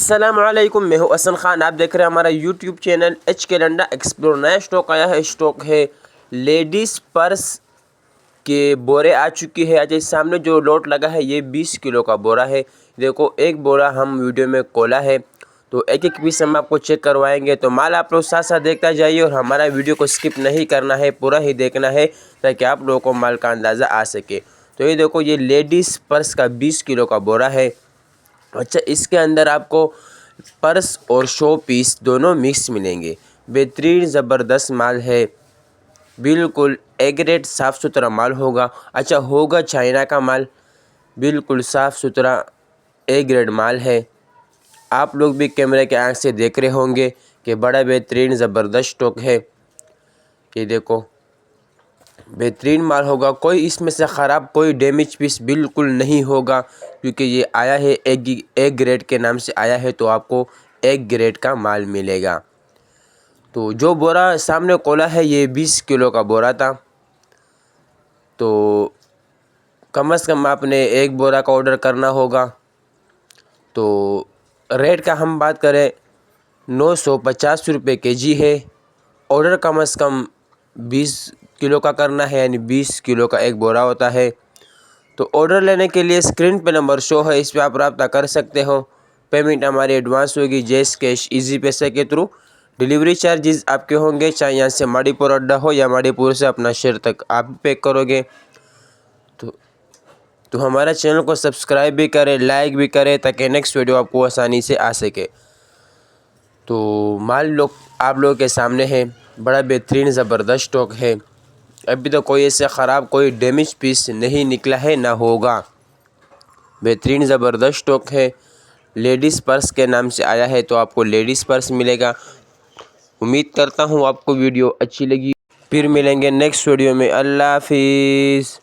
अस्सलामुअलैकुम, मैं हूं हसन खान। आप देख रहे हैं हमारा यूट्यूब चैनल HK लंडा एक्सप्लोर। नया स्टॉक आया है, स्टॉक है लेडीज़ पर्स के बोरे आ चुकी है। आज सामने जो लोट लगा है ये 20 किलो का बोरा है। देखो एक बोरा हम वीडियो में खोला है, तो एक एक पीस हम आपको चेक करवाएंगे। तो माल आप लोग साथ साथ देखता जाइए और हमारा वीडियो को स्किप नहीं करना है, पूरा ही देखना है ताकि आप लोगों को माल का अंदाज़ा आ सके। तो ये देखो ये लेडीज़ पर्स का 20 किलो का बोरा है। अच्छा, इसके अंदर आपको पर्स और शो पीस दोनों मिक्स मिलेंगे। बेहतरीन ज़बरदस्त माल है, बिल्कुल ए ग्रेड साफ़ सुथरा माल होगा। अच्छा, होगा चाइना का माल, बिल्कुल साफ़ सुथरा ए ग्रेड माल है। आप लोग भी कैमरे के आँख से देख रहे होंगे कि बड़ा बेहतरीन ज़बरदस्त स्टॉक है। ये देखो बेहतरीन माल होगा, कोई इसमें से ख़राब कोई डैमेज पीस बिल्कुल नहीं होगा, क्योंकि ये आया है ए ग्रेड के नाम से आया है, तो आपको ए ग्रेड का माल मिलेगा। तो जो बोरा सामने खोला है ये 20 किलो का बोरा था। तो कम से कम आपने एक बोरा का ऑर्डर करना होगा। तो रेट का हम बात करें 950 रुपये kg है। ऑर्डर कम से कम 20 किलो का करना है, यानी 20 किलो का एक बोरा होता है। तो ऑर्डर लेने के लिए स्क्रीन पे नंबर शो है, इस पर आप रब्ता कर सकते हो। पेमेंट हमारी एडवांस होगी, जैस कैश इजी पैसे के थ्रू। डिलीवरी चार्जेस आपके होंगे, चाहे यहाँ से माड़ीपुर अड्डा हो या माड़ीपुर से अपना शहर तक आप पैक करोगे। तो हमारा चैनल को सब्सक्राइब भी करें, लाइक भी करें, ताकि नेक्स्ट वीडियो आपको आसानी से आ सके। तो माल लोग आप लोगों के सामने है, बड़ा बेहतरीन ज़बरदस्त स्टॉक है। अभी तो कोई ऐसे ख़राब कोई डैमेज पीस नहीं निकला है, ना होगा। बेहतरीन ज़बरदस्त स्टॉक है, लेडीज़ पर्स के नाम से आया है, तो आपको लेडीज़ पर्स मिलेगा। उम्मीद करता हूँ आपको वीडियो अच्छी लगी। फिर मिलेंगे नेक्स्ट वीडियो में। अल्लाह हाफिज़।